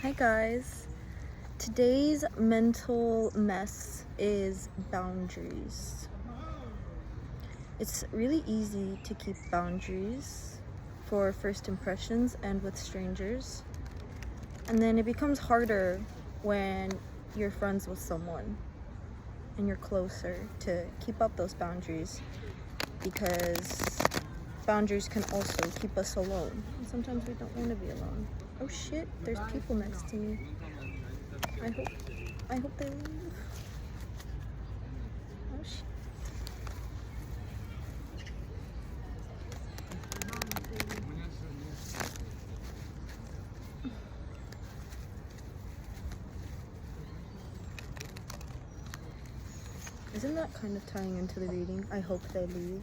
Hi guys. Today's mental mess is boundaries. It's really easy to keep boundaries for first impressions and with strangers. And then it becomes harder when you're friends with someone and you're closer to keep up those boundaries, because boundaries can also keep us alone. And sometimes we don't want to be alone. Oh shit, there's people next to me. I hope they leave. Oh shit. Isn't that kind of tying into the reading? I hope they leave.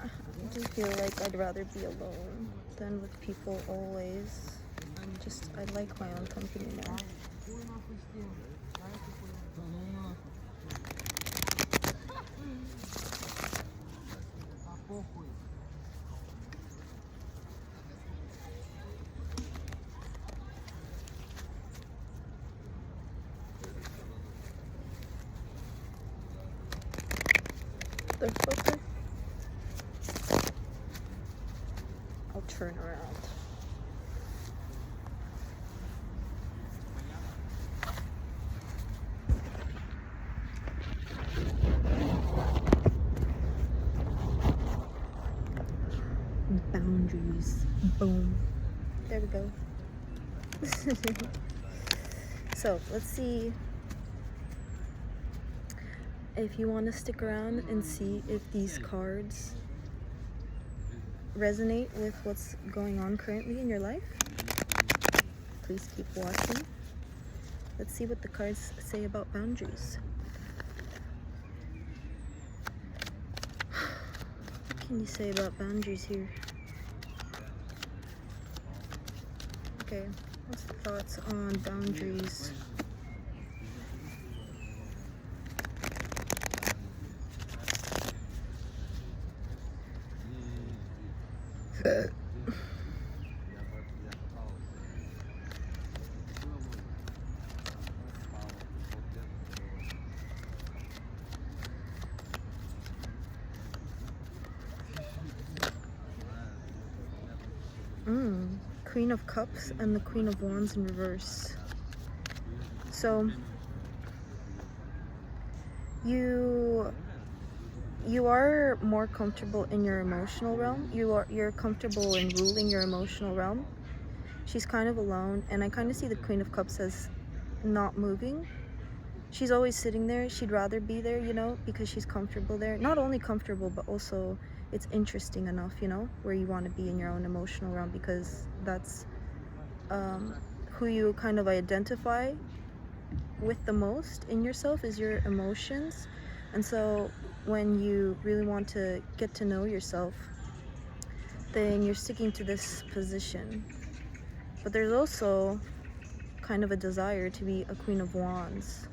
I just feel like I'd rather be alone than with people always. I like my own company now. The fucker. I'll turn around. Boundaries. Boom. There we go. So let's see if you want to stick around and see if these cards resonate with what's going on currently in your life. Please keep watching. Let's see what the cards say about boundaries. What can you say about boundaries here? Okay, what's the thoughts on boundaries? Queen of Cups and the Queen of Wands in reverse. So you are more comfortable in your emotional realm. You're comfortable in ruling your emotional realm. She's kind of alone, and I kind of see the Queen of Cups as not moving. She's always sitting there. She'd rather be there, because she's comfortable there. Not only comfortable, but also it's interesting enough, where you want to be in your own emotional realm, because that's who you kind of identify with the most in yourself is your emotions. And so when you really want to get to know yourself, then you're sticking to this position. But there's also kind of a desire to be a Queen of Wands.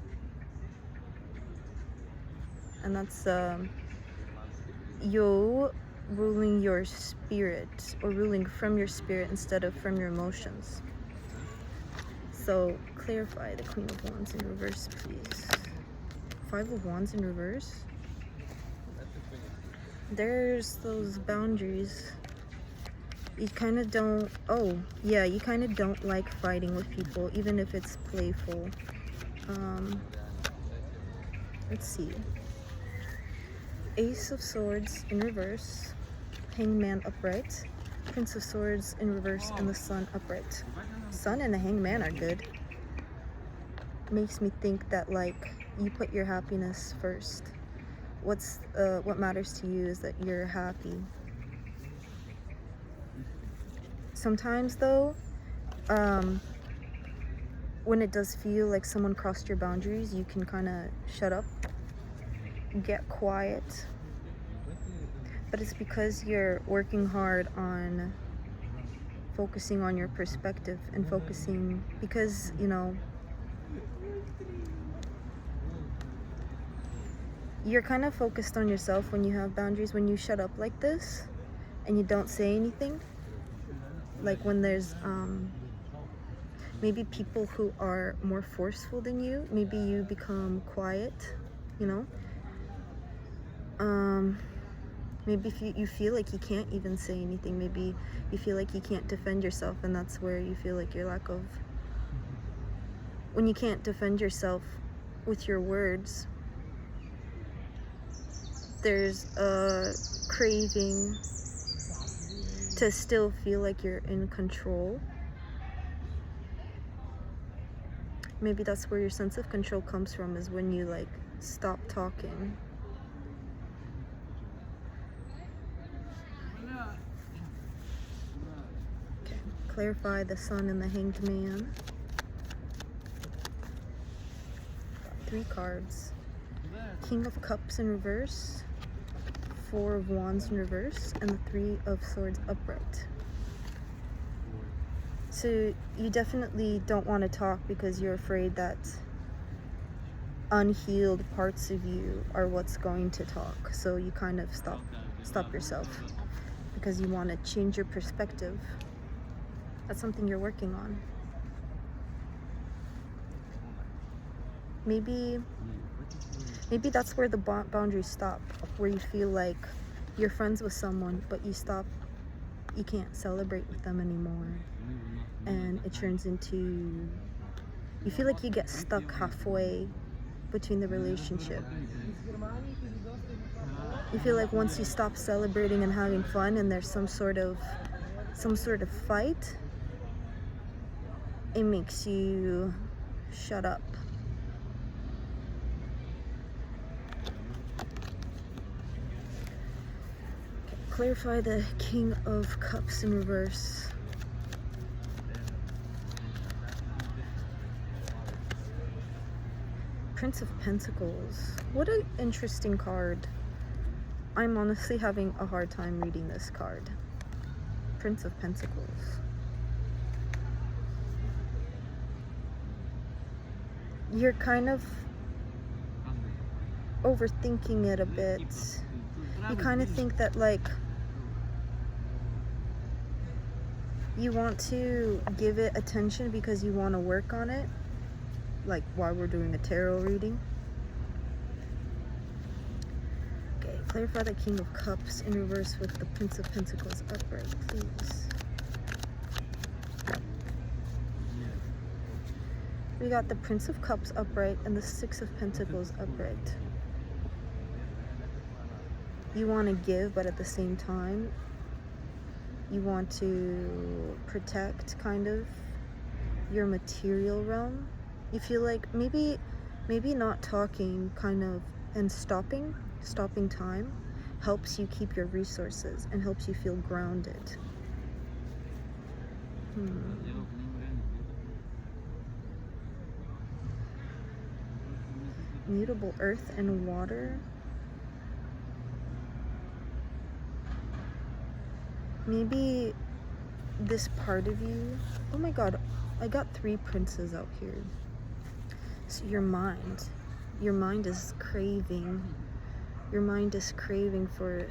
And that's you ruling your spirit, or ruling from your spirit instead of from your emotions. So clarify the Queen of Wands in reverse, please. Five of Wands in reverse. There's those boundaries. You kind of don't, you kind of don't like fighting with people, even if it's playful. Let's see. Ace of Swords in reverse, Hangman upright, Prince of Swords in reverse, and the Sun upright. Sun and the Hangman are good. Makes me think that, like, you put your happiness first. What matters to you is that you're happy. Sometimes though, when it does feel like someone crossed your boundaries, you can kind of shut up, get quiet. But it's because you're working hard on focusing on your perspective and focusing, because you're kind of focused on yourself when you have boundaries. When you shut up like this and you don't say anything, like when there's maybe people who are more forceful than you, maybe you become quiet, you know. Maybe if you feel like you can't even say anything, maybe you feel like you can't defend yourself, and that's where you feel like your lack of, when you can't defend yourself with your words, there's a craving to still feel like you're in control. Maybe that's where your sense of control comes from, is when you like stop talking. Okay. Clarify the Sun and the Hanged Man. Got 3 cards. King of Cups in reverse, 4 of Wands in reverse, and the 3 of Swords upright. So you definitely don't want to talk because you're afraid that unhealed parts of you are what's going to talk. So you kind of stop yourself because you want to change your perspective. That's something you're working on. Maybe that's where the boundaries stop, where you feel like you're friends with someone, but you can't celebrate with them anymore. And it turns into, you feel like you get stuck halfway between the relationship. You feel like once you stop celebrating and having fun and there's some sort of fight, it makes you shut up. Okay, clarify the King of Cups in reverse. Prince of Pentacles. What an interesting card. I'm honestly having a hard time reading this card. Prince of Pentacles. You're kind of overthinking it a bit. You kind of think that like you want to give it attention because you want to work on it, like while we're doing a tarot reading. Okay, clarify the King of Cups in reverse with the Prince of Pentacles upright, please. We got the Prince of Cups upright and the 6 of Pentacles upright. You want to give, but at the same time, you want to protect kind of your material realm. You feel like maybe not talking kind of and stopping time helps you keep your resources and helps you feel grounded. Mutable earth and water. Maybe this part of you, oh my god, I got 3 princes out here. So your mind is craving for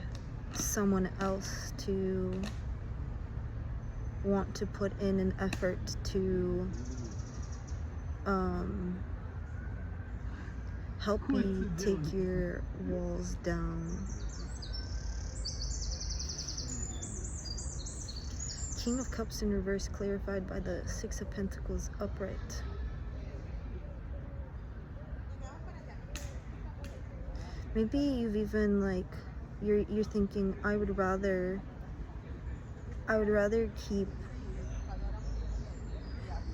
someone else to want to put in an effort to help you take your walls down. King of Cups in reverse, clarified by the 6 of Pentacles upright. Maybe you've even like, you're thinking, I would rather keep,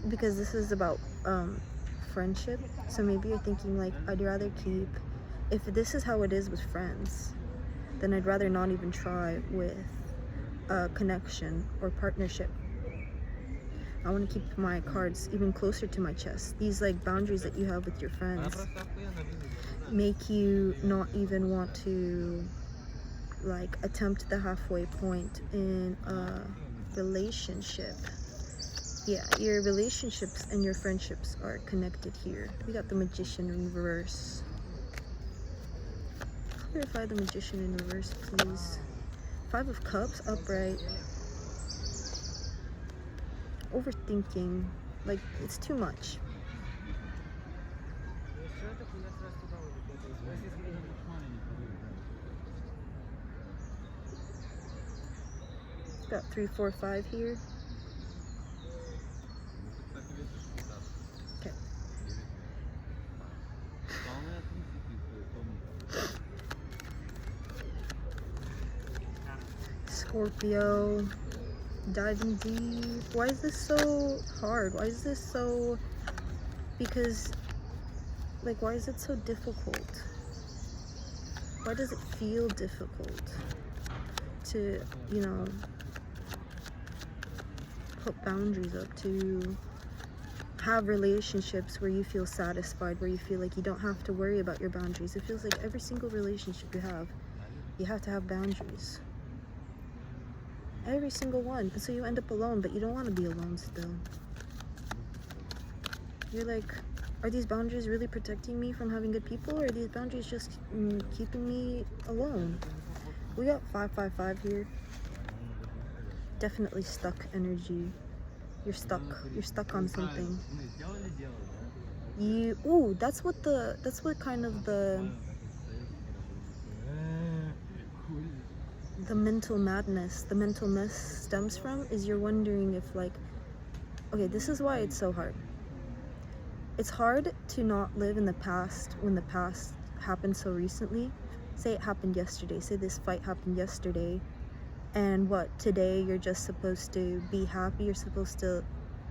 because this is about friendship, so maybe you're thinking like, I'd rather keep, if this is how it is with friends, then I'd rather not even try with a connection or partnership. I want to keep my cards even closer to my chest. These like boundaries that you have with your friends make you not even want to like attempt the halfway point in a relationship. Yeah, your relationships and your friendships are connected here. We got the Magician in reverse. Clarify the Magician in reverse, please. 5 of Cups upright. overthinking. Like, it's too much. Got 3, 4, 5 here. Okay. Scorpio. Diving deep. Why is this so hard? Why is this so... Because, like, why is it so difficult? Why does it feel difficult to, you know, put boundaries up, to have relationships where you feel satisfied, where you feel like you don't have to worry about your boundaries? It feels like every single relationship you have to have boundaries. Every single one. And so you end up alone, but you don't want to be alone still. You're like, are these boundaries really protecting me from having good people, or are these boundaries just keeping me alone? We got 5, 5, 5 here. Definitely stuck energy. You're stuck. You're stuck on something. That's what kind of the mental madness, the mental mess stems from, is you're wondering if, like, okay, this is why it's so hard. It's hard to not live in the past when the past happened so recently. Say it happened yesterday. Say this fight happened yesterday. And what, today you're just supposed to be happy. You're supposed to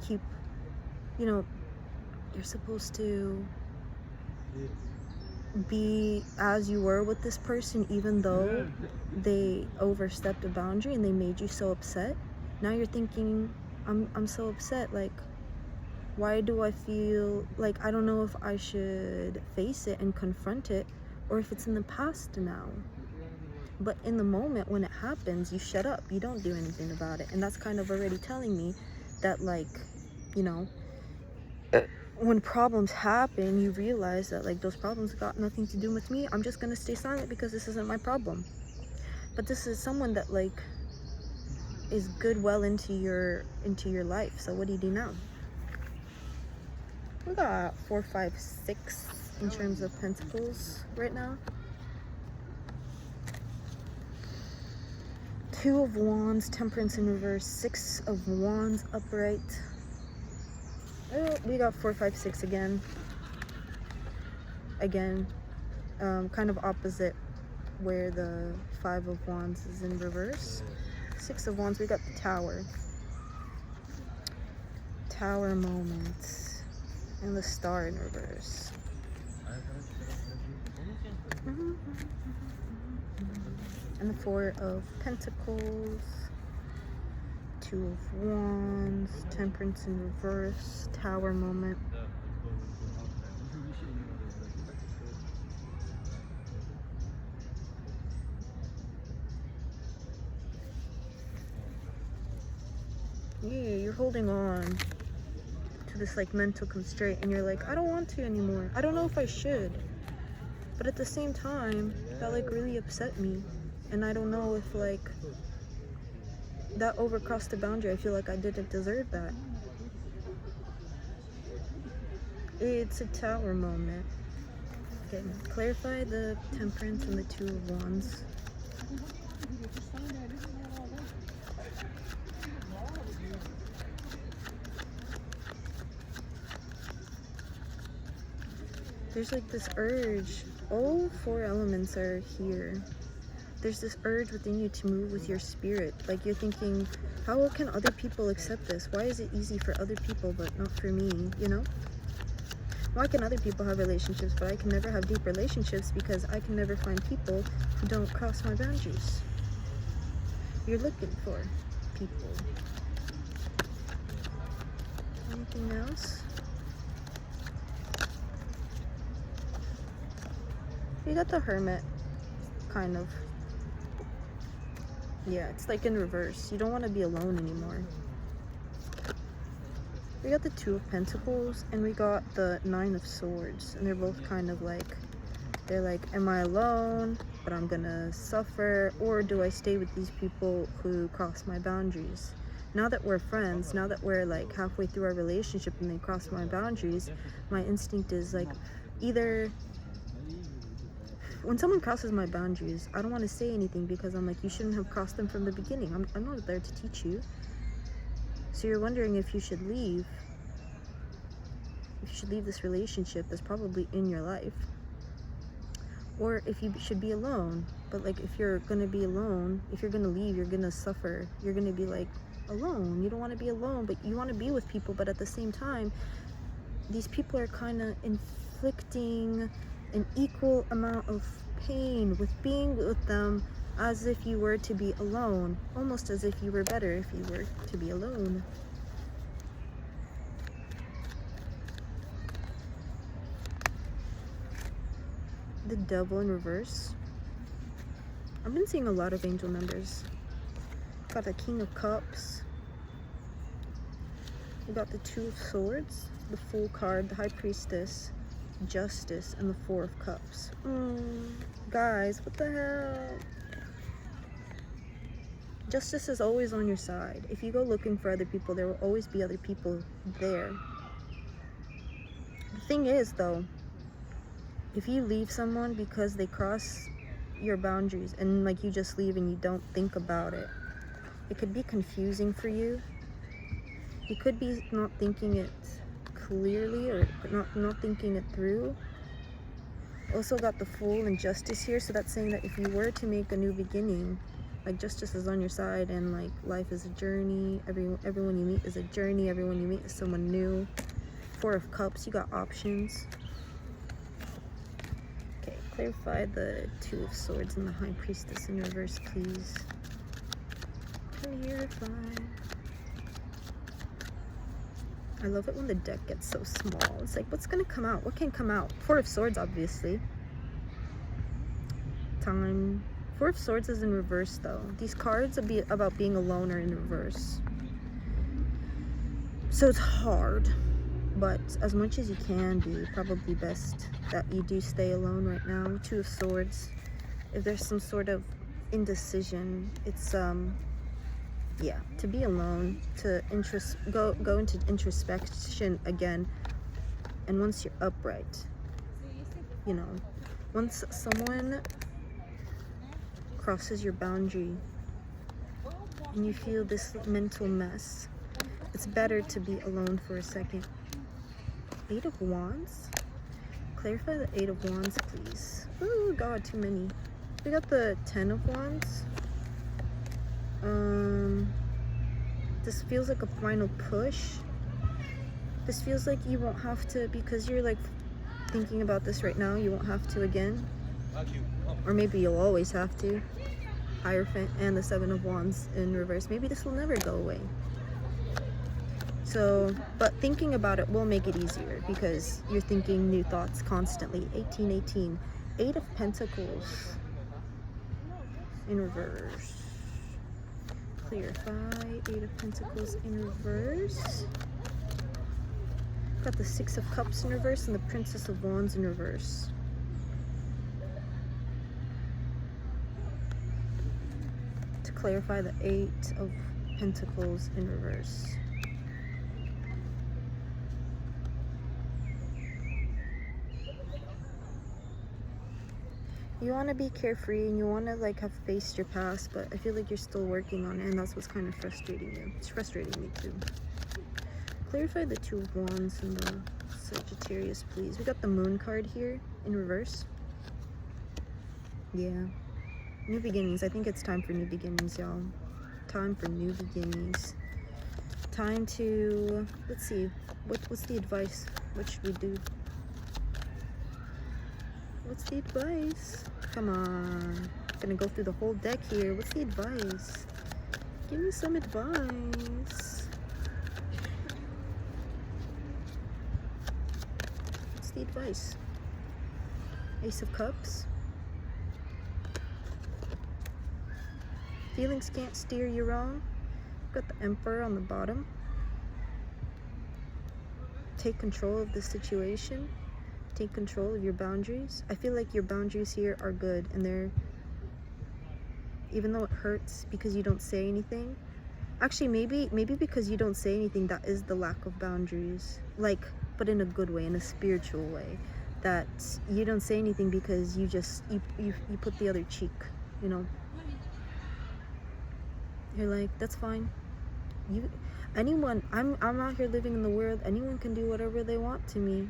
keep, you know, you're supposed to be as you were with this person, even though they overstepped a boundary and they made you so upset. Now you're thinking, I'm so upset, like, why do I feel like I don't know if I should face it and confront it, or if it's in the past now. But in the moment when it happens, you shut up, you don't do anything about it. And that's kind of already telling me that, like, you know, when problems happen, you realize that, like, those problems got nothing to do with me. I'm just gonna stay silent because this isn't my problem. But this is someone that, like, is good well into your life. So what do you do now? We got 4, 5, 6 in terms of pentacles right now. 2 of Wands, Temperance in reverse, 6 of Wands upright. Oh, we got 4, 5, 6 again. Kind of opposite where the 5 of Wands is in reverse. 6 of Wands, we got the Tower. Tower moment. And the Star in reverse. And the 4 of Pentacles. 2 of Wands, Temperance in reverse, Tower moment. Yeah, you're holding on to this, like, mental constraint, and you're like, I don't want to anymore. I don't know if I should. But at the same time, that, like, really upset me. And I don't know if, like, that overcrossed the boundary. I feel like I didn't deserve that. It's a Tower moment. Okay, clarify the Temperance and the 2 of Wands. There's, like, this urge. All 4 elements are here. There's this urge within you to move with your spirit. Like, you're thinking, how can other people accept this? Why is it easy for other people but not for me, you know? Why can other people have relationships but I can never have deep relationships because I can never find people who don't cross my boundaries? You're looking for people. Anything else? You got the Hermit, kind of. Yeah, it's like in reverse. You don't want to be alone anymore. We got the 2 of Pentacles and we got the 9 of Swords. And they're both kind of like, they're like, am I alone, but I'm gonna suffer? Or do I stay with these people who cross my boundaries? Now that we're friends, now that we're like halfway through our relationship and they cross my boundaries, my instinct is like, either when someone crosses my boundaries, I don't want to say anything because I'm like, you shouldn't have crossed them from the beginning. I'm not there to teach you. So you're wondering if you should leave. If you should leave this relationship that's probably in your life. Or if you should be alone. But like, if you're gonna be alone, if you're gonna leave, you're gonna suffer. You're gonna be like alone. You don't want to be alone, but you want to be with people. But at the same time, these people are kind of inflicting an equal amount of pain with being with them, as if you were to be alone, almost as if you were better if you were to be alone. The Devil in reverse. I've been seeing a lot of angel numbers. Got the King of Cups. We got the Two of Swords, the Fool card, the High Priestess, Justice, and the Four of Cups. Guys, what the hell? Justice is always on your side. If you go looking for other people, there will always be other people there. The thing is, though, if you leave someone because they cross your boundaries and like you just leave and you don't think about it, it could be confusing for you. You could be not thinking it clearly or not thinking it through. Also got the Fool and Justice here, so that's saying that if you were to make a new beginning, like Justice is on your side, and like life is a journey. Everyone you meet is a journey. Everyone you meet is someone new. Four of Cups, you got options. Okay, clarify the Two of Swords and the High Priestess in reverse, please. Clarify. I love it when the deck gets so small. It's like, what's gonna come out? What can come out? Four of Swords, obviously. Time. Four of Swords is in reverse, though. These cards about being alone are in reverse. So it's hard. But as much as you can be, probably best that you do stay alone right now. Two of Swords. If there's some sort of indecision, it's yeah, to be alone, to go into introspection again. And once you're upright, you know, once someone crosses your boundary and you feel this mental mess, it's better to be alone for a second. Eight of Wands. Clarify the Eight of Wands, please. Oh god, too many. We got the Ten of Wands. This feels like a final push. This feels like you won't have to, because you're like thinking about this right now, you won't have to again. Or maybe you'll always have to. Hierophant and the Seven of Wands in reverse. Maybe this will never go away. So, but thinking about it will make it easier because you're thinking new thoughts constantly. 1818. Eight of Pentacles in reverse. Clarify. Eight of Pentacles in reverse. Got the Six of Cups in reverse and the Princess of Wands in reverse. To clarify, the Eight of Pentacles in reverse. You want to be carefree and you want to like have faced your past, but I feel like you're still working on it, and that's what's kind of frustrating you. It's frustrating me too. Clarify the Two of Wands and the Sagittarius, please. We got the Moon card here in reverse. Yeah. New beginnings. I think it's time for new beginnings, y'all. Time for new beginnings. Time to, let's see, what's the advice? What should we do? What's the advice? Come on. I'm gonna go through the whole deck here. What's the advice? Give me some advice. What's the advice? Ace of Cups. Feelings can't steer you wrong. Got the Emperor on the bottom. Take control of the situation. Take control of your boundaries. I feel like your boundaries here are good, and they're, even though it hurts because you don't say anything, Actually, maybe because you don't say anything, that is the lack of boundaries. Like, but in a good way, in a spiritual way. That you don't say anything because you just you put the other cheek, you know. You're like, that's fine. You anyone I'm out here living in the world, anyone can do whatever they want to me.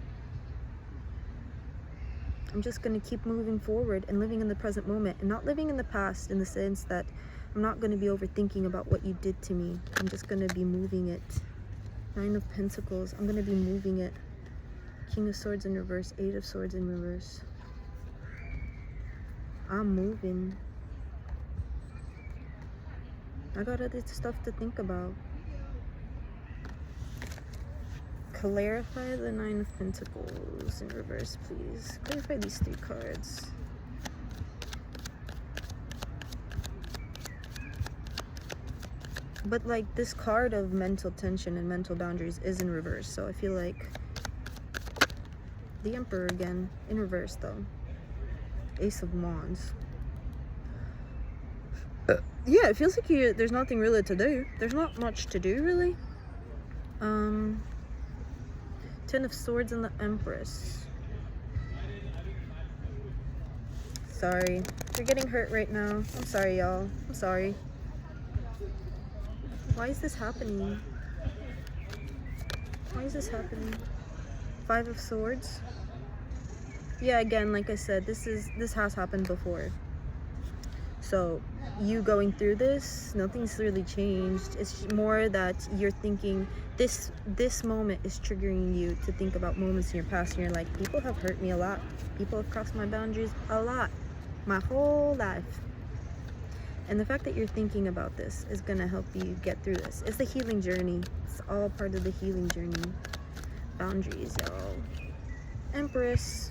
I'm just going to keep moving forward and living in the present moment and not living in the past, in the sense that I'm not going to be overthinking about what you did to me. I'm just going to be moving it. 9 of Pentacles, I'm going to be moving it. King of Swords in reverse, 8 of Swords in reverse. I'm moving. I got other stuff to think about. Clarify the 9 of Pentacles in reverse, please. Clarify these 3 cards. But like, this card of mental tension and mental boundaries is in reverse, so I feel like the Emperor again in reverse though. Ace of Wands. Yeah, it feels like there's nothing really to do. There's not much to do really. 10 of Swords and the Empress. Sorry. You're getting hurt right now. I'm sorry, y'all. I'm sorry. Why is this happening? Why is this happening? 5 of Swords. Yeah, again, like I said, this has happened before. So you going through this, nothing's really changed. It's more that you're thinking this moment is triggering you to think about moments in your past, and you're like, people have hurt me a lot. People have crossed my boundaries a lot, my whole life. And the fact that you're thinking about this is gonna help you get through this. It's the healing journey. It's all part of the healing journey. Boundaries, y'all. Empress.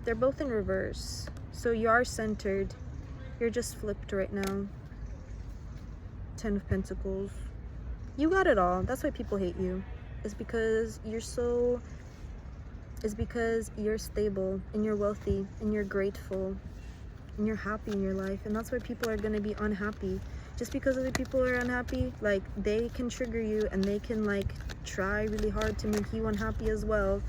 They're both in reverse. So you are centered. You're just flipped right now. 10 of Pentacles. You got it all. That's why people hate you. It's because you're so... It's because you're stable and you're wealthy and you're grateful and you're happy in your life. And that's why people are going to be unhappy. Just because other people are unhappy, like, they can trigger you and they can, like, try really hard to make you unhappy as well.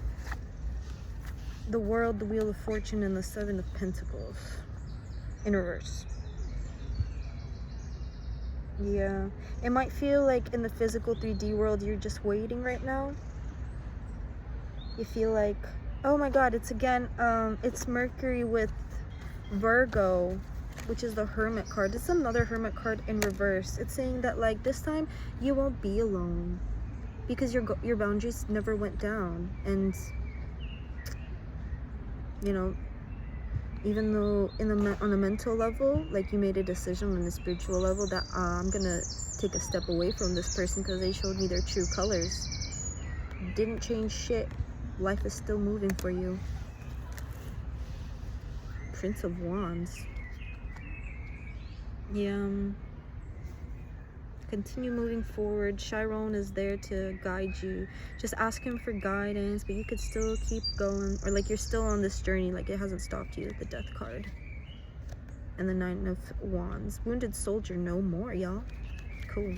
The World, the Wheel of Fortune, and the 7 of Pentacles in reverse. Yeah, it might feel like in the physical 3D world you're just waiting right now. You feel like, oh my god, it's again, it's Mercury with Virgo, which is the Hermit card. It's another Hermit card in reverse. It's saying that, like, this time you won't be alone because your boundaries never went down. And you know, even though on a mental level, like, you made a decision, on a spiritual level that I'm gonna take a step away from this person because they showed me their true colors. Didn't change shit. Life is still moving for you. Prince of Wands. Yeah. Continue moving forward. Chiron is there to guide you. Just ask him for guidance, but you could still keep going. Or, like, you're still on this journey, like, it hasn't stopped you. The Death card. And the 9 of Wands. Wounded Soldier, no more, y'all. Cool.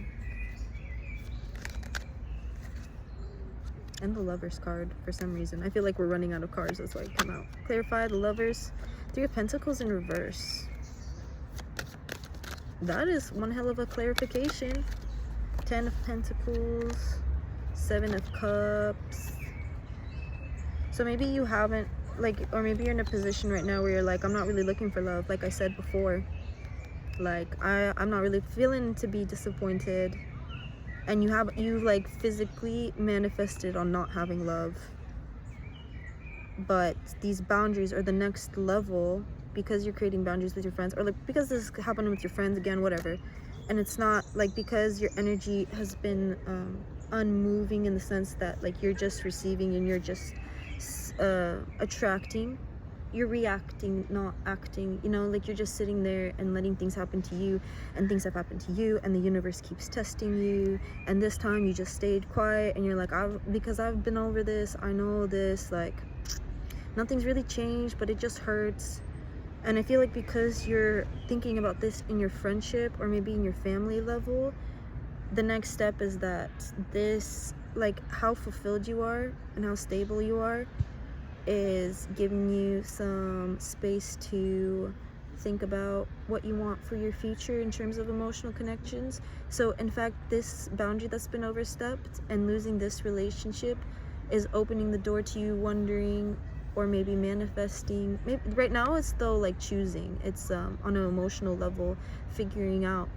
And the Lovers card, for some reason. I feel like we're running out of cards, that's why it came out. Clarify the Lovers. 3 of Pentacles in reverse. That is one hell of a clarification. 10 of Pentacles, 7 of Cups. So maybe you haven't, like, or maybe you're in a position right now where you're like, I'm not really looking for love, like I said before. Like, I'm not really feeling to be disappointed. And you like physically manifested on not having love. But these boundaries are the next level, because you're creating boundaries with your friends, or, like, because this is happening with your friends again, whatever. And it's not like, because your energy has been unmoving, in the sense that, like, you're just receiving and you're just attracting. You're reacting, not acting, you know, like, you're just sitting there and letting things happen to you, and things have happened to you, and the universe keeps testing you. And this time you just stayed quiet and you're like, because I've been over this, I know this, like, nothing's really changed, but it just hurts. And I feel like because you're thinking about this in your friendship or maybe in your family level, the next step is that this, like how fulfilled you are and how stable you are, is giving you some space to think about what you want for your future in terms of emotional connections. So in fact, this boundary that's been overstepped and losing this relationship is opening the door to you wondering or maybe manifesting. Maybe right now it's though like choosing. It's on an emotional level, figuring out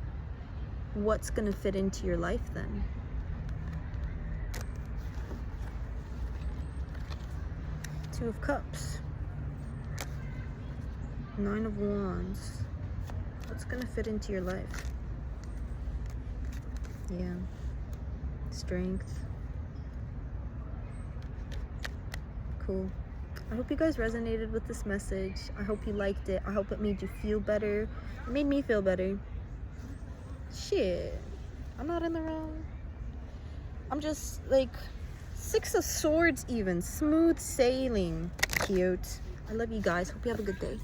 what's gonna fit into your life then. Two of Cups, Nine of Wands. What's gonna fit into your life? Yeah. Strength. Cool. I hope you guys resonated with this message. I hope you liked it. I hope it made you feel better. It made me feel better. Shit. I'm not in the wrong. I'm just like Six of Swords even. Smooth sailing. Cute. I love you guys. Hope you have a good day.